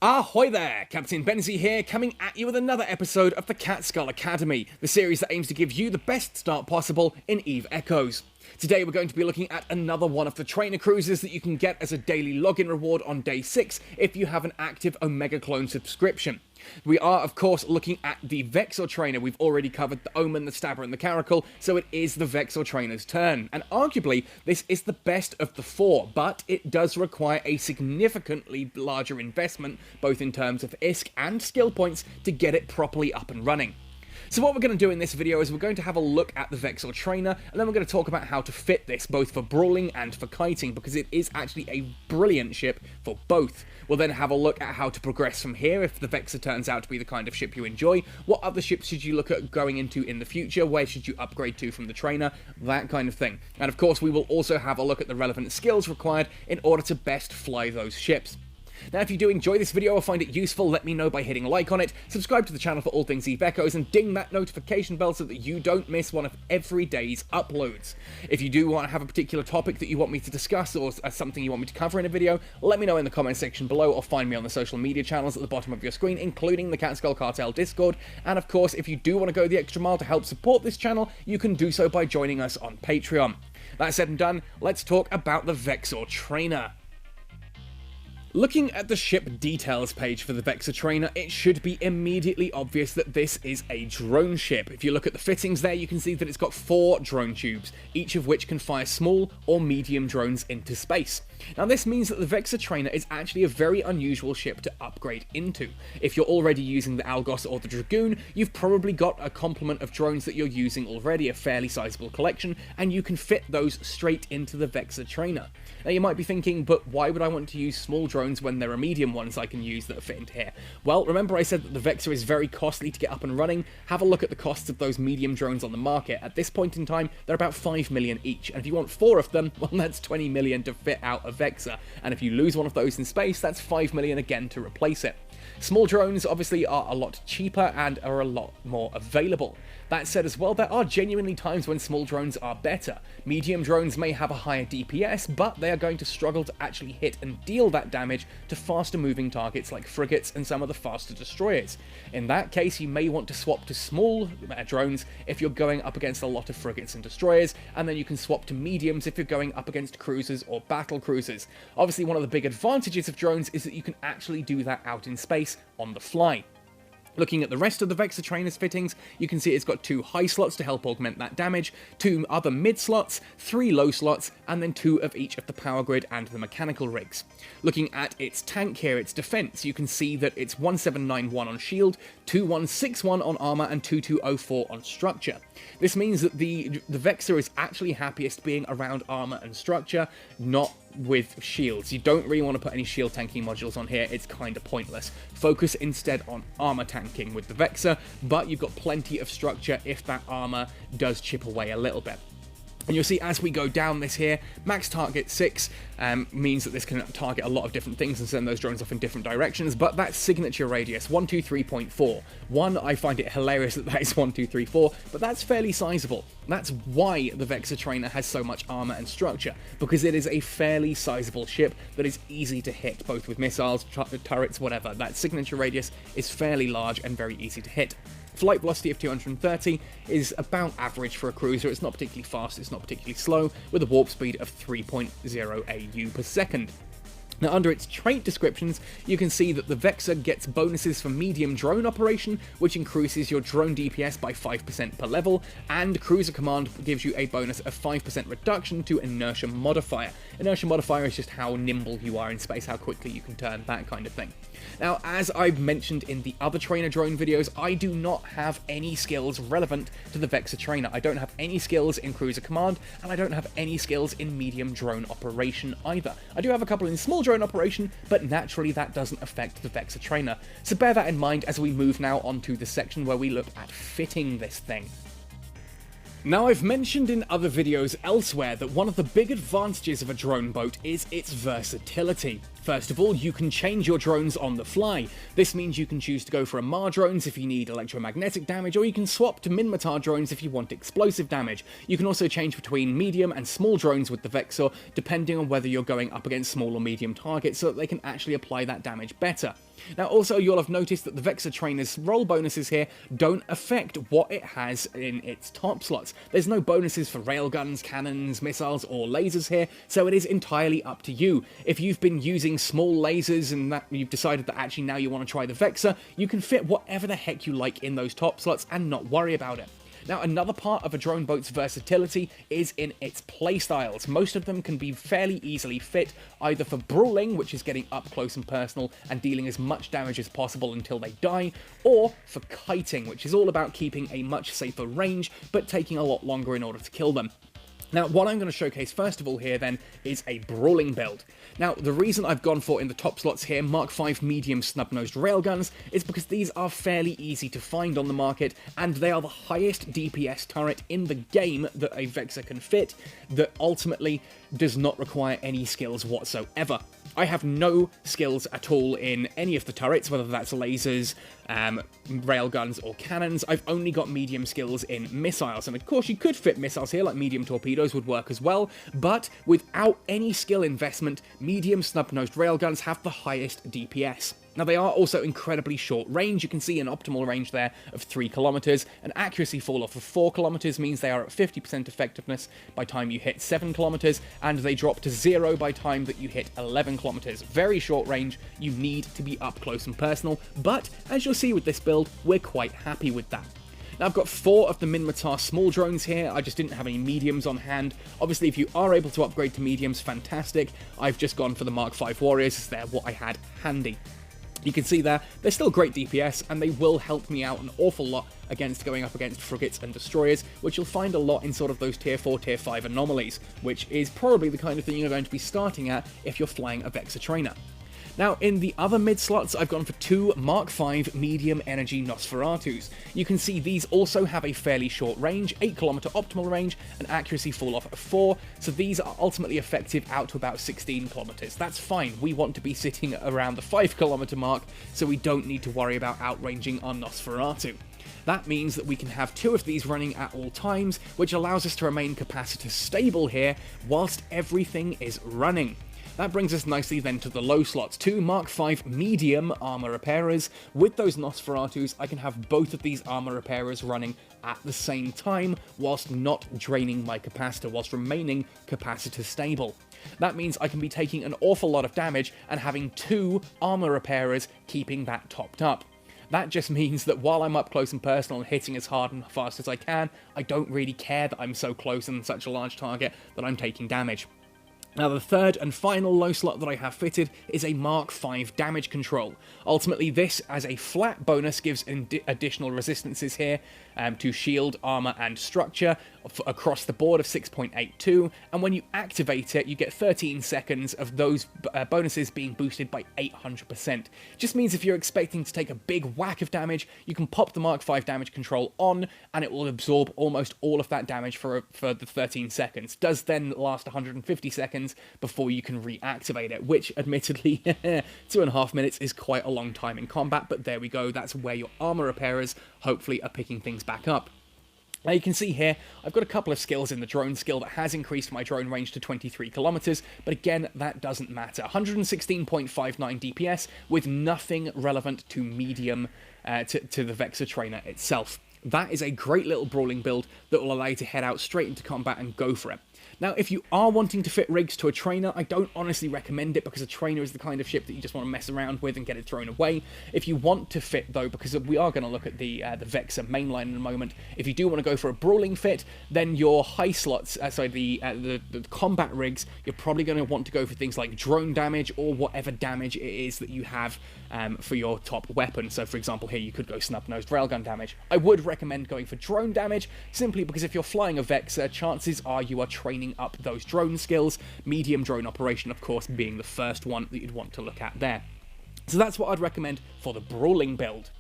Ahoy there! Captain Benzie here, coming at you with another episode of the Catskull Academy, the series that aims to give you the best start possible in EVE Echoes. Today we're going to be looking at another one of the trainer cruises that you can get as a daily login reward on day 6 if you have an active Omega Clone subscription. We are, of course, looking at the Vexor Trainer. We've already covered the Omen, the Stabber, and the Caracal, so it is the Vexor Trainer's turn. And arguably, this is the best of the four, but it does require a significantly larger investment, both in terms of ISK and skill points, to get it properly up and running. So what we're going to do in this video is we're going to have a look at the Vexor Trainer, and then we're going to talk about how to fit this, both for brawling and for kiting, because it is actually a brilliant ship for both. We'll then have a look at how to progress from here if the Vexor turns out to be the kind of ship you enjoy. What other ships should you look at going into in the future? Where should you upgrade to from the trainer? That kind of thing. And of course, we will also have a look at the relevant skills required in order to best fly those ships. Now, if you do enjoy this video or find it useful, let me know by hitting like on it, subscribe to the channel for all things EVE Echoes, and ding that notification bell so that you don't miss one of every day's uploads. If you do want to have a particular topic that you want me to discuss or something you want me to cover in a video, let me know in the comment section below or find me on the social media channels at the bottom of your screen, including the Catskull Cartel Discord. And of course, if you do want to go the extra mile to help support this channel, you can do so by joining us on Patreon. That said and done, let's talk about the Vexor Trainer. Looking at the ship details page for the Vexor Trainer, it should be immediately obvious that this is a drone ship. If you look at the fittings there, you can see that it's got 4 drone tubes, each of which can fire small or medium drones into space. Now this means that the Vexor Trainer is actually a very unusual ship to upgrade into. If you're already using the Algos or the Dragoon, you've probably got a complement of drones that you're using already, a fairly sizable collection, and you can fit those straight into the Vexor Trainer. Now you might be thinking, but why would I want to use small drones when there are medium ones I can use that fit into here? Well, remember I said that the Vexor is very costly to get up and running? Have a look at the costs of those medium drones on the market. At this point in time, they're about 5 million each, and if you want 4 of them, well, that's 20 million to fit out a Vexor, and if you lose one of those in space, that's 5 million again to replace it. Small drones obviously are a lot cheaper and are a lot more available. That said as well, there are genuinely times when small drones are better. Medium drones may have a higher DPS, but they are going to struggle to actually hit and deal that damage to faster moving targets like frigates and some of the faster destroyers. In that case, you may want to swap to small drones if you're going up against a lot of frigates and destroyers, and then you can swap to mediums if you're going up against cruisers or battle cruisers. Obviously, one of the big advantages of drones is that you can actually do that out in space on the fly. Looking at the rest of the Vexor Trainer's fittings, you can see it's got 2 high slots to help augment that damage, 2 other mid slots, 3 low slots, and then 2 of each of the power grid and the mechanical rigs. Looking at its tank here, its defense, you can see that it's 1791 on shield, 2161 on armor, and 2204 on structure. This means that the Vexor is actually happiest being around armor and structure, not with shields. You don't really want to put any shield tanking modules on here, it's kind of pointless. Focus instead on armor tanking with the Vexor, but you've got plenty of structure if that armor does chip away a little bit. And you'll see as we go down this here, max target 6 means that this can target a lot of different things and send those drones off in different directions, but that's signature radius, 123.4. I find it hilarious that that is 1234, but that's fairly sizable. That's why the Vexor Trainer has so much armor and structure, because it is a fairly sizable ship that is easy to hit, both with missiles, turrets, whatever. That signature radius is fairly large and very easy to hit. Flight velocity of 230 is about average for a cruiser. It's not particularly fast, it's not particularly slow, with a warp speed of 3.0 AU per second. Now, under its trait descriptions, you can see that the Vexor gets bonuses for medium drone operation, which increases your drone DPS by 5% per level, and cruiser command gives you a bonus of 5% reduction to inertia modifier. Inertia modifier is just how nimble you are in space, how quickly you can turn, that kind of thing. Now, as I've mentioned in the other trainer drone videos, I do not have any skills relevant to the Vexor Trainer. I don't have any skills in cruiser command, and I don't have any skills in medium drone operation either. I do have a couple in small drone operation, but naturally that doesn't affect the Vexor Trainer. So bear that in mind as we move now onto the section where we look at fitting this thing. Now, I've mentioned in other videos elsewhere that one of the big advantages of a drone boat is its versatility. First of all, you can change your drones on the fly. This means you can choose to go for Amar drones if you need electromagnetic damage, or you can swap to Minmatar drones if you want explosive damage. You can also change between medium and small drones with the Vexor, depending on whether you're going up against small or medium targets, so that they can actually apply that damage better. Now also, you'll have noticed that the Vexor Trainer's roll bonuses here don't affect what it has in its top slots. There's no bonuses for railguns, cannons, missiles, or lasers here, so it is entirely up to you. If you've been using small lasers and that you've decided that actually now you want to try the Vexor, you can fit whatever the heck you like in those top slots and not worry about it. Now, another part of a drone boat's versatility is in its playstyles. Most of them can be fairly easily fit, either for brawling, which is getting up close and personal and dealing as much damage as possible until they die, or for kiting, which is all about keeping a much safer range, but taking a lot longer in order to kill them. Now, what I'm going to showcase first of all here then is a brawling build. Now, the reason I've gone for in the top slots here Mark V medium snub-nosed railguns is because these are fairly easy to find on the market, and they are the highest DPS turret in the game that a Vexor can fit that ultimately does not require any skills whatsoever. I have no skills at all in any of the turrets, whether that's lasers, railguns, or cannons. I've only got medium skills in missiles, and of course you could fit missiles here, like medium torpedoes would work as well, but without any skill investment, medium snub-nosed railguns have the highest DPS. Now, they are also incredibly short range. You can see an optimal range there of 3 kilometers. An accuracy fall-off of 4 kilometers means they are at 50% effectiveness by time you hit 7 kilometers, and they drop to 0 by time that you hit 11 kilometers. Very short range. You need to be up close and personal, but as you'll see with this build, we're quite happy with that. Now, I've got 4 of the Minmatar small drones here. I just didn't have any mediums on hand. Obviously, if you are able to upgrade to mediums, fantastic. I've just gone for the Mark V Warriors, as they're what I had handy. You can see there, they're still great DPS, and they will help me out an awful lot against going up against frigates and destroyers, which you'll find a lot in sort of those tier 4, tier 5 anomalies, which is probably the kind of thing you're going to be starting at if you're flying a Vexor Trainer. Now, in the other mid slots, I've gone for 2 Mark V medium energy Nosferatus. You can see these also have a fairly short range, 8 kilometer optimal range, and accuracy fall-off of 4, so these are ultimately effective out to about 16 kilometers. That's fine, we want to be sitting around the 5 kilometer mark, so we don't need to worry about outranging our Nosferatu. That means that we can have 2 of these running at all times, which allows us to remain capacitor stable here whilst everything is running. That brings us nicely then to the low slots. 2 Mark V medium armor repairers. With those Nosferatus, I can have both of these armor repairers running at the same time, whilst not draining my capacitor, whilst remaining capacitor stable. That means I can be taking an awful lot of damage and having 2 armor repairers keeping that topped up. That just means that while I'm up close and personal and hitting as hard and fast as I can, I don't really care that I'm so close and such a large target that I'm taking damage. Now, the third and final low slot that I have fitted is a Mark V damage control. Ultimately, this, as a flat bonus, gives additional resistances here to shield, armor, and structure across the board of 6.82, and when you activate it, you get 13 seconds of those bonuses being boosted by 800%. Just means if you're expecting to take a big whack of damage, you can pop the Mark V damage control on, and it will absorb almost all of that damage for the 13 seconds. Does then last 150 seconds before you can reactivate it, which admittedly 2.5 minutes is quite a long time in combat, but there we go. That's where your armor repairers hopefully are picking things back up. Now you can see here, I've got a couple of skills in the drone skill that has increased my drone range to 23 kilometers, but again, that doesn't matter. 116.59 DPS with nothing relevant to medium to the Vexor Trainer itself. That is a great little brawling build that will allow you to head out straight into combat and go for it. Now, if you are wanting to fit rigs to a trainer, I don't honestly recommend it because a trainer is the kind of ship that you just want to mess around with and get it thrown away. If you want to fit, though, because we are going to look at the Vexor mainline in a moment, if you do want to go for a brawling fit, then your high slots, the combat rigs, you're probably going to want to go for things like drone damage or whatever damage it is that you have for your top weapon. So, for example, here you could go snub-nosed railgun damage. I would recommend going for drone damage, simply because if you're flying a Vexor, chances are you are training up those drone skills, medium drone operation of course being the first one that you'd want to look at there. So that's what I'd recommend for the brawling build.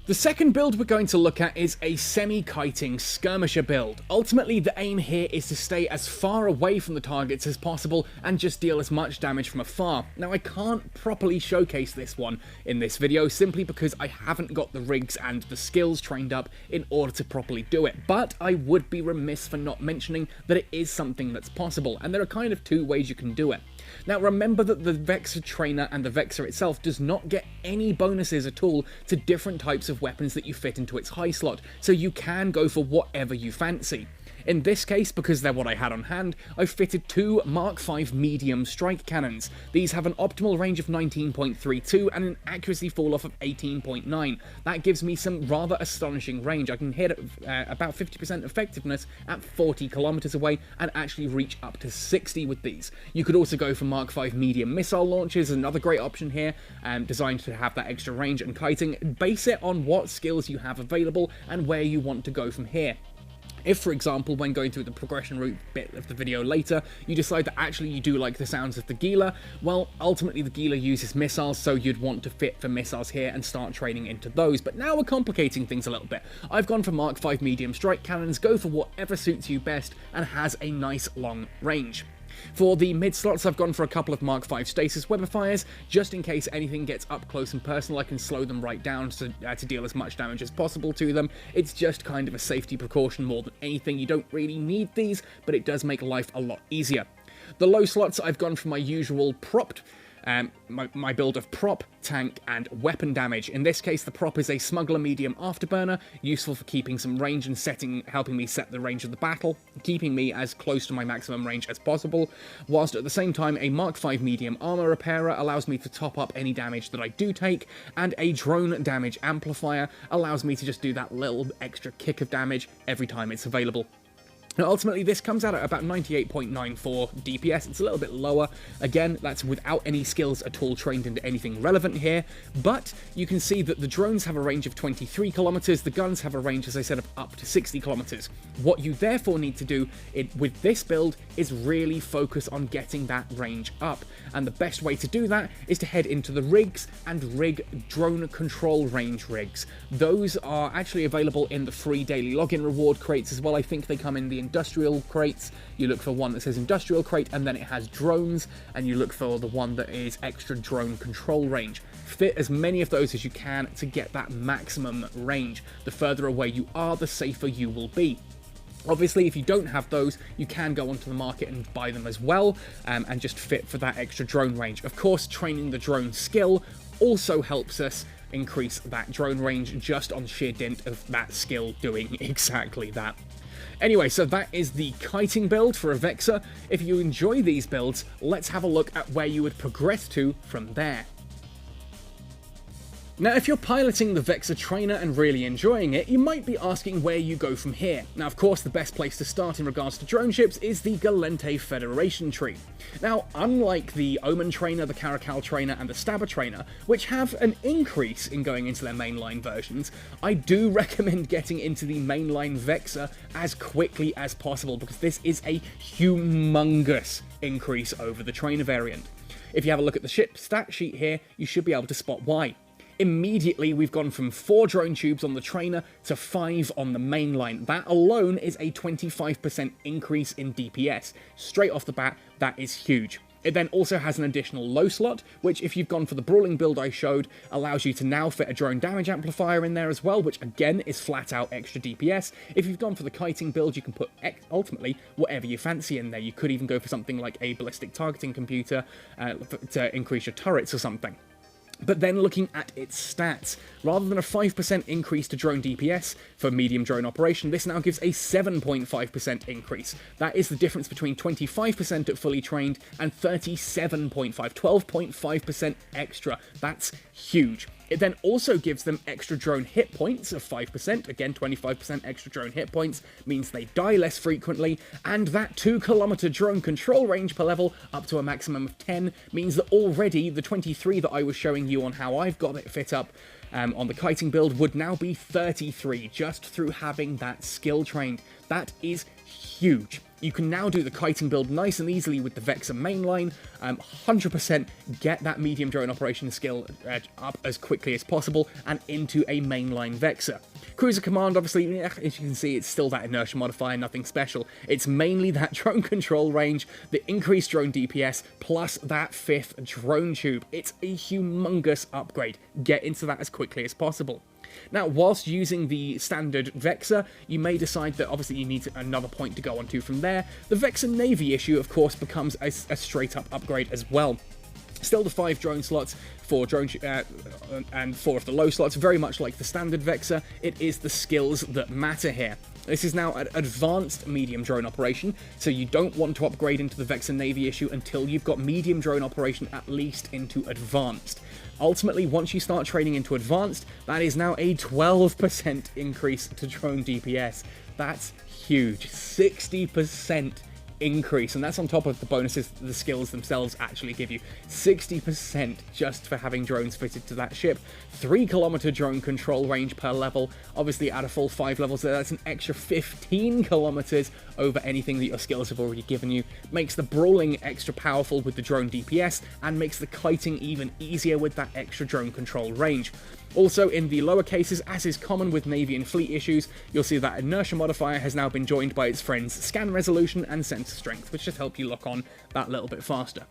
The second build we're going to look at is a semi-kiting skirmisher build. Ultimately, the aim here is to stay as far away from the targets as possible and just deal as much damage from afar. Now, I can't properly showcase this one in this video simply because I haven't got the rigs and the skills trained up in order to properly do it, but I would be remiss for not mentioning that it is something that's possible, and there are kind of two ways you can do it. Now, remember that the Vexor Trainer and the Vexor itself does not get any bonuses at all to different types of weapons that you fit into its high slot, so you can go for whatever you fancy. In this case, because they're what I had on hand, I've fitted two Mark V medium strike cannons. These have an optimal range of 19.32 and an accuracy fall-off of 18.9. That gives me some rather astonishing range. I can hit about 50% effectiveness at 40 kilometers away and actually reach up to 60 with these. You could also go for Mark V medium missile launchers, another great option here, designed to have that extra range and kiting. Base it on what skills you have available and where you want to go from here. If, for example, when going through the progression route bit of the video later, you decide that actually you do like the sounds of the Gila, well, ultimately the Gila uses missiles, so you'd want to fit for missiles here and start training into those. But now we're complicating things a little bit. I've gone for Mark V medium strike cannons, go for whatever suits you best and has a nice long range. For the mid slots, I've gone for a couple of Mark V stasis webifiers, just in case anything gets up close and personal. I can slow them right down to deal as much damage as possible to them. It's just kind of a safety precaution more than anything. You don't really need these, but it does make life a lot easier. The low slots, I've gone for my usual propped, my build of prop, tank, and weapon damage. In this case, the prop is a smuggler medium afterburner, useful for keeping some range and helping me set the range of the battle, keeping me as close to my maximum range as possible, whilst at the same time a Mark V medium armor repairer allows me to top up any damage that I do take, and a drone damage amplifier allows me to just do that little extra kick of damage every time it's available. Now, ultimately, this comes out at about 98.94 DPS. It's a little bit lower. Again, that's without any skills at all trained into anything relevant here. But you can see that the drones have a range of 23 kilometers. The guns have a range, as I said, of up to 60 kilometers. What you therefore need to do with this build is really focus on getting that range up. And the best way to do that is to head into the rigs and rig drone control range rigs. Those are actually available in the free daily login reward crates as well. I think they come in the industrial crates. You look for one that says industrial crate and then it has drones, and you look for the one that is extra drone control range. Fit as many of those as you can to get that maximum range. The further away you are, the safer you will be. Obviously, if you don't have those, you can go onto the market and buy them as well, and just fit for that extra drone range. Of course, training the drone skill also helps us increase that drone range just on sheer dint of that skill doing exactly that. Anyway, so that is the kiting build for a Vexor. If you enjoy these builds, let's have a look at where you would progress to from there. Now, if you're piloting the Vexor Trainer and really enjoying it, you might be asking where you go from here. Now, of course, the best place to start in regards to drone ships is the Gallente Federation tree. Now, unlike the Omen Trainer, the Caracal Trainer, and the Stabber Trainer, which have an increase in going into their mainline versions, I do recommend getting into the mainline Vexor as quickly as possible, because this is a humongous increase over the trainer variant. If you have a look at the ship stat sheet here, you should be able to spot why. Immediately, we've gone from 4 drone tubes on the trainer to 5 on the mainline. That alone is a 25% increase in DPS. Straight off the bat, that is huge. It then also has an additional low slot, which if you've gone for the brawling build I showed, allows you to now fit a drone damage amplifier in there as well, which again is flat out extra DPS. If you've gone for the kiting build, you can put ultimately whatever you fancy in there. You could even go for something like a ballistic targeting computer to increase your turrets or something. But then looking at its stats, rather than a 5% increase to drone DPS for medium drone operation, this now gives a 7.5% increase. That is the difference between 25% at fully trained and 37.5, 12.5% extra. That's huge. It then also gives them extra drone hit points of 5%, again 25% extra drone hit points, means they die less frequently, and that 2 kilometer drone control range per level up to a maximum of 10 means that already the 23 that I was showing you on how I've got it fit up on the kiting build would now be 33 just through having that skill trained. That is huge. You can now do the kiting build nice and easily with the Vexor mainline. 100% get that medium drone operation skill up as quickly as possible and into a mainline Vexor. Cruiser command, obviously, as you can see, it's still that inertia modifier, nothing special. It's mainly that drone control range, the increased drone DPS, plus that 5th drone tube. It's a humongous upgrade. Get into that as quickly as possible. Now, whilst using the standard Vexor, you may decide that obviously you need another point to go on to from there. The Vexor Navy issue, of course, becomes a straight-up upgrade as well. Still the 5 drone slots, 4 drone and 4 of the low slots, very much like the standard Vexor. It is the skills that matter here. This is now an advanced medium drone operation, so you don't want to upgrade into the Vexor Navy issue until you've got medium drone operation at least into advanced. Ultimately, once you start training into advanced, that is now a 12% increase to drone DPS. That's huge. 60% increase, and that's on top of the bonuses the skills themselves actually give you. 60% just for having drones fitted to that ship. 3-kilometer drone control range per level. Obviously, at a full 5 levels, that's an extra 15 kilometers over anything that your skills have already given you. Makes the brawling extra powerful with the drone DPS, and makes the kiting even easier with that extra drone control range. Also, in the lower cases, as is common with Navy and Fleet issues, you'll see that inertia modifier has now been joined by its friends Scan Resolution and Sensor Strength, which just help you lock on that little bit faster.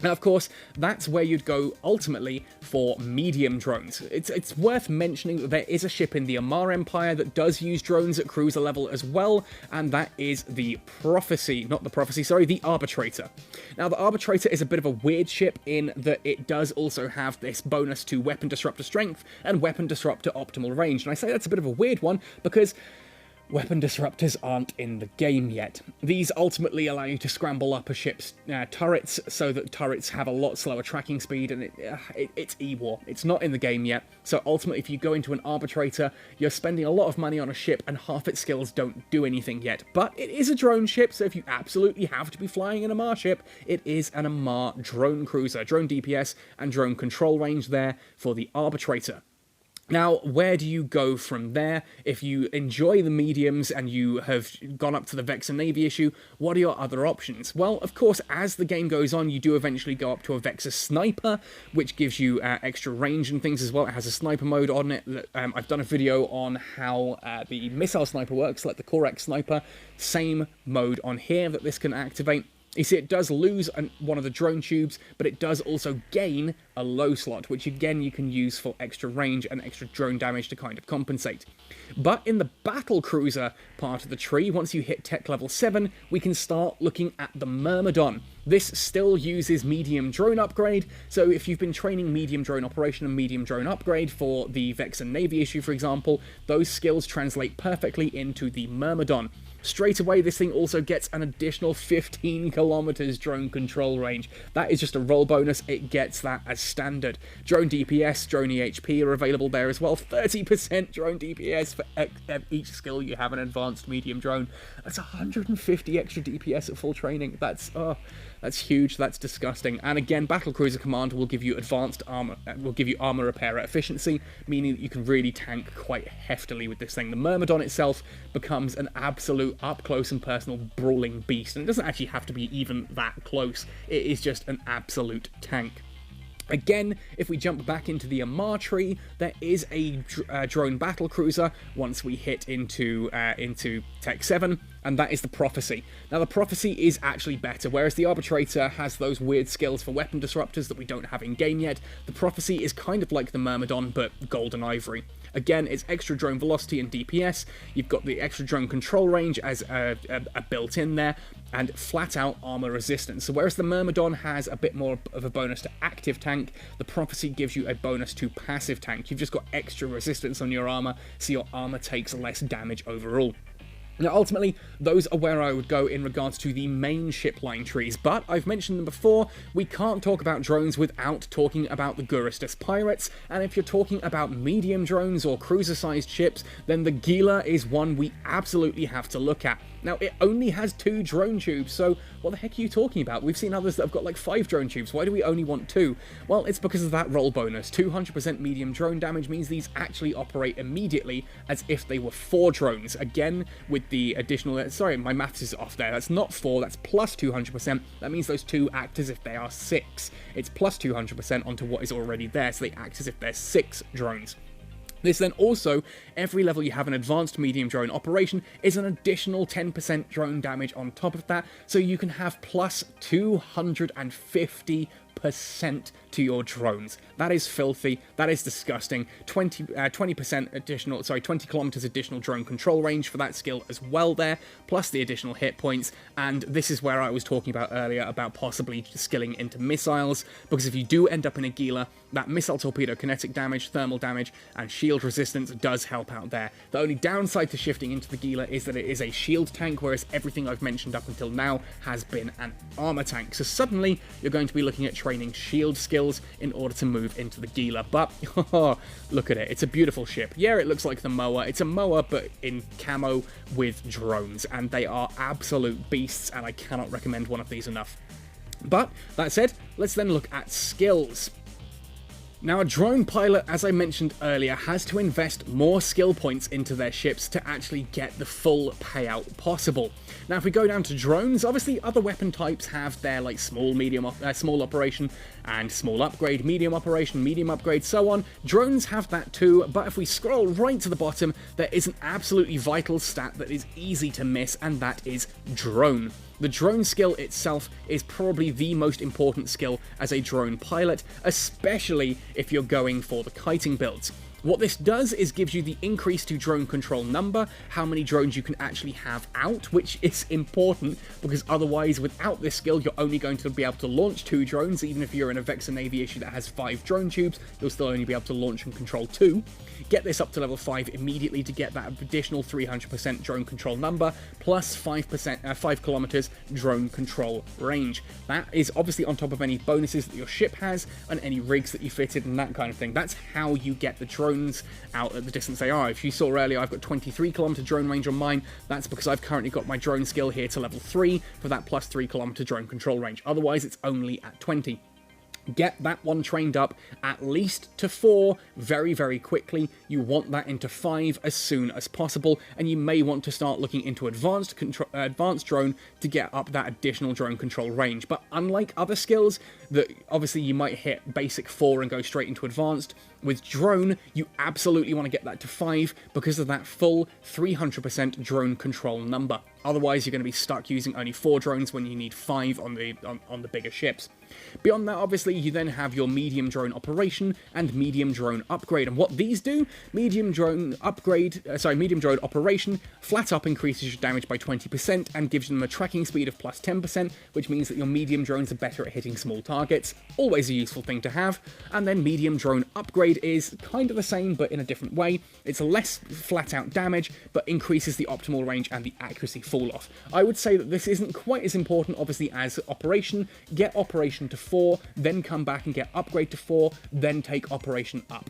Now, of course, that's where you'd go ultimately for medium drones. It's worth mentioning that there is a ship in the Amar Empire that does use drones at cruiser level as well, and that is the the Arbitrator. Now, the Arbitrator is a bit of a weird ship in that it does also have this bonus to Weapon Disruptor Strength and Weapon Disruptor Optimal Range. And I say that's a bit of a weird one because weapon disruptors aren't in the game yet. These ultimately allow you to scramble up a ship's turrets so that turrets have a lot slower tracking speed, and it's E-War. It's not in the game yet, so ultimately if you go into an Arbitrator, you're spending a lot of money on a ship and half its skills don't do anything yet. But it is a drone ship, so if you absolutely have to be flying an Amar ship, it is an Amar drone cruiser. Drone DPS and drone control range there for the Arbitrator. Now, where do you go from there? If you enjoy the mediums and you have gone up to the Vexor Navy issue, what are your other options? Well, of course, as the game goes on, you do eventually go up to a Vexor Sniper, which gives you extra range and things as well. It has a sniper mode on it. I've done a video on how the missile sniper works, like the Corex Sniper. Same mode on here that this can activate. You see, it does lose one of the drone tubes, but it does also gain a low slot, which again you can use for extra range and extra drone damage to kind of compensate. But in the battle cruiser part of the tree, once you hit tech level 7, we can start looking at the Myrmidon. This still uses medium drone upgrade, so if you've been training medium drone operation and medium drone upgrade for the Vexor Navy issue, for example, those skills translate perfectly into the Myrmidon. Straight away, this thing also gets an additional 15 kilometers drone control range. That is just a roll bonus. It gets that as standard. Drone DPS, drone EHP are available there as well. 30% drone DPS for each skill you have an advanced medium drone. That's 150 extra DPS at full training. That's huge. That's disgusting. And again, Battle Cruiser Command will give you advanced armor, will give you armor repair efficiency, meaning that you can really tank quite heftily with this thing. The Myrmidon itself becomes an absolute up-close and personal brawling beast, and it doesn't actually have to be even that close. It is just an absolute tank. Again, if we jump back into the Amar tree, there is a drone battle cruiser once we hit into Tech 7, and that is the Prophecy. Now, the Prophecy is actually better. Whereas the Arbitrator has those weird skills for weapon disruptors that we don't have in-game yet, the Prophecy is kind of like the Myrmidon, but gold and ivory. Again, it's extra drone velocity and DPS, you've got the extra drone control range as a built-in there, and flat-out armor resistance. So whereas the Myrmidon has a bit more of a bonus to active tank, the Prophecy gives you a bonus to passive tank. You've just got extra resistance on your armor, so your armor takes less damage overall. Now, ultimately, those are where I would go in regards to the main ship line trees, but I've mentioned them before, we can't talk about drones without talking about the Guristas Pirates, and if you're talking about medium drones or cruiser-sized ships, then the Gila is one we absolutely have to look at. Now, it only has 2 drone tubes, so what the heck are you talking about? We've seen others that have got like 5 drone tubes. Why do we only want 2? Well, it's because of that roll bonus. 200% medium drone damage means these actually operate immediately as if they were 4 drones. Again, with the additional... Sorry, my maths is off there. That's not 4, that's plus 200%. That means those 2 act as if they are 6. It's plus 200% onto what is already there, so they act as if they're 6 drones. This then also, every level you have an advanced medium drone operation is an additional 10% drone damage on top of that, so you can have plus 250% to your drones. That is filthy, that is disgusting. 20% additional, 20 kilometers additional drone control range for that skill as well there, plus the additional hit points, and this is where I was talking about earlier about possibly skilling into missiles, because if you do end up in a Gila, that missile torpedo kinetic damage, thermal damage, and shield resistance does help out there. The only downside to shifting into the Gila is that it is a shield tank, whereas everything I've mentioned up until now has been an armor tank. So suddenly, you're going to be looking at training shield skills in order to move into the Gila. But, look at it. It's a beautiful ship. Yeah, it looks like the Moa. It's a Moa, but in camo with drones, and they are absolute beasts, and I cannot recommend one of these enough. But, that said, let's then look at skills. Now, a drone pilot, as I mentioned earlier, has to invest more skill points into their ships to actually get the full payout possible. Now, if we go down to drones, obviously other weapon types have their like small operation and small upgrade, medium operation, medium upgrade, so on. Drones have that too, but if we scroll right to the bottom, there is an absolutely vital stat that is easy to miss, and that is drone. The drone skill itself is probably the most important skill as a drone pilot, especially if you're going for the kiting builds. What this does is gives you the increase to drone control number, how many drones you can actually have out, which is important because otherwise without this skill you're only going to be able to launch 2 drones. Even if you're in a Vexor Navy issue that has 5 drone tubes, you'll still only be able to launch and control 2. Get this up to level 5 immediately to get that additional 300% drone control number, plus 5 kilometers drone control range. That is obviously on top of any bonuses that your ship has, and any rigs that you fitted and that kind of thing. That's how you get the drones out at the distance they are. If you saw earlier, I've got 23 kilometer drone range on mine. That's because I've currently got my drone skill here to level 3 for that plus 3 kilometer drone control range. Otherwise, it's only at 20. Get that one trained up at least to 4 very, very quickly. You want that into 5 as soon as possible, and you may want to start looking into advanced drone to get up that additional drone control range. But unlike other skills that obviously you might hit basic 4 and go straight into advanced, with drone you absolutely want to get that to 5 because of that full 300% drone control number. Otherwise, you're going to be stuck using only 4 drones when you need 5 on the bigger ships. Beyond that, obviously, you then have your medium drone operation and medium drone upgrade. And what these do, medium drone operation, flat up increases your damage by 20% and gives them a tracking speed of plus 10%, which means that your medium drones are better at hitting small targets. Always a useful thing to have. And then medium drone upgrade is kind of the same, but in a different way. It's less flat out damage, but increases the optimal range and the accuracy fall off. I would say that this isn't quite as important, obviously, as operation. Get operation to 4, then come back and get upgrade to 4, then take operation up.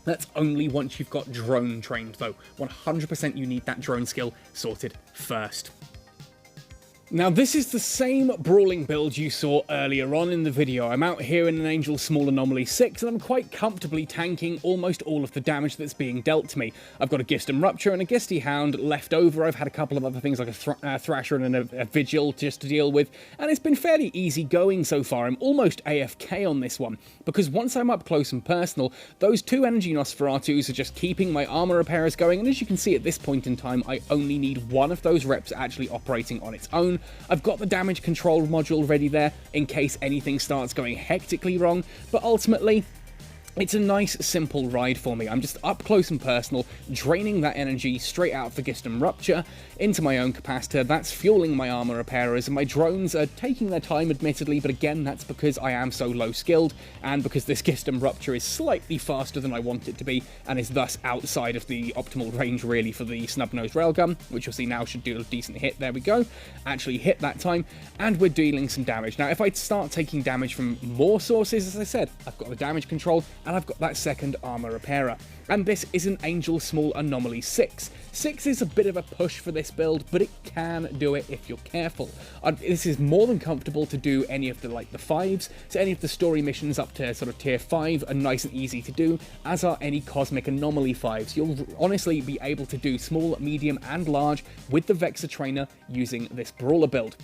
That's only once you've got drone trained though. 100% you need that drone skill sorted first. Now, this is the same brawling build you saw earlier on in the video. I'm out here in an Angel Small Anomaly 6, and I'm quite comfortably tanking almost all of the damage that's being dealt to me. I've got a Gistum Rupture and a Gisty Hound left over. I've had a couple of other things like a Thrasher and a Vigil just to deal with, and it's been fairly easy going so far. I'm almost AFK on this one, because once I'm up close and personal, those 2 Energy Nosferatus are just keeping my armor repairers going, and as you can see at this point in time, I only need 1 of those reps actually operating on its own. I've got the damage control module ready there in case anything starts going hectically wrong, but ultimately, it's a nice, simple ride for me. I'm just up close and personal, draining that energy straight out of the Gistum Rupture into my own capacitor. That's fueling my armor repairers, and my drones are taking their time, admittedly, but again, that's because I am so low skilled, and because this Gistum Rupture is slightly faster than I want it to be, and is thus outside of the optimal range, really, for the snub-nosed railgun, which you'll see now should do a decent hit. There we go. Actually hit that time, and we're dealing some damage. Now, if I start taking damage from more sources, as I said, I've got the damage control, and I've got that second armor repairer. And this is an Angel Small Anomaly 6. 6 is a bit of a push for this build, but it can do it if you're careful. This is more than comfortable to do any of the 5s, so any of the story missions up to sort of tier 5 are nice and easy to do, as are any Cosmic Anomaly 5s. You'll honestly be able to do small, medium, and large with the Vexor Trainer using this Brawler build.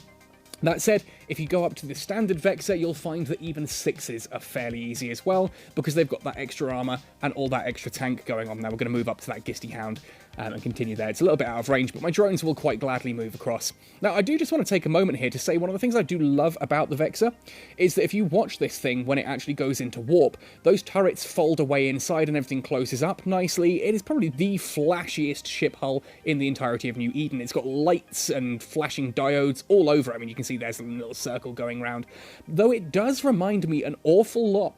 That said, if you go up to the standard Vexor, you'll find that even 6s are fairly easy as well, because they've got that extra armor and all that extra tank going on. Now we're going to move up to that Gisty Hound and continue there. It's a little bit out of range, but my drones will quite gladly move across. Now, I do just want to take a moment here to say one of the things I do love about the Vexor is that if you watch this thing when it actually goes into warp, those turrets fold away inside and everything closes up nicely. It is probably the flashiest ship hull in the entirety of New Eden. It's got lights and flashing diodes all over it. I mean, you can see there's a little circle going around. Though it does remind me an awful lot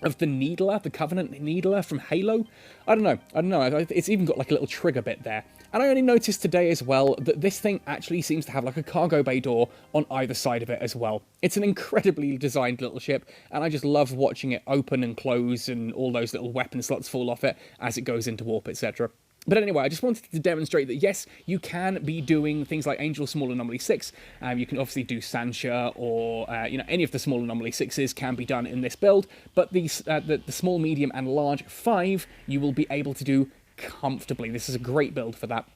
of the Needler, the Covenant Needler from Halo. I don't know, it's even got like a little trigger bit there. And I only noticed today as well that this thing actually seems to have like a cargo bay door on either side of it as well. It's an incredibly designed little ship, and I just love watching it open and close and all those little weapon slots fall off it as it goes into warp, etc. But anyway, I just wanted to demonstrate that, yes, you can be doing things like Angel Small Anomaly 6. You can obviously do Sansha or, any of the Small Anomaly 6s can be done in this build. But the small, medium, and large 5, you will be able to do comfortably. This is a great build for that.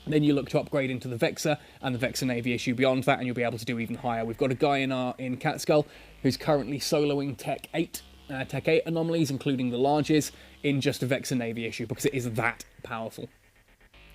Then you look to upgrade into the Vexor and the Vexor Navy issue beyond that, and you'll be able to do even higher. We've got a guy in Catskull who's currently soloing Tech 8 anomalies, including the larges, in just a Vexor Navy issue, because it is that powerful.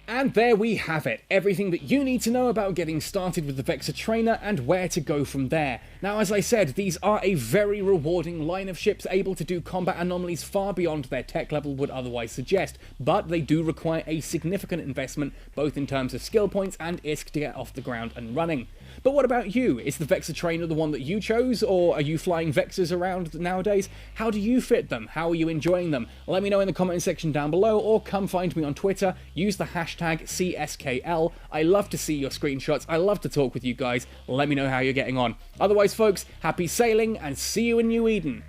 And there we have it, everything that you need to know about getting started with the Vexor Trainer and where to go from there. Now, as I said, these are a very rewarding line of ships, able to do combat anomalies far beyond their tech level would otherwise suggest, but they do require a significant investment, both in terms of skill points and ISK to get off the ground and running. But what about you? Is the Vexor Trainer the one that you chose, or are you flying Vexors around nowadays? How do you fit them? How are you enjoying them? Let me know in the comment section down below, or come find me on Twitter. Use the hashtag CSKL. I love to see your screenshots. I love to talk with you guys. Let me know how you're getting on. Otherwise, folks, happy sailing and see you in New Eden.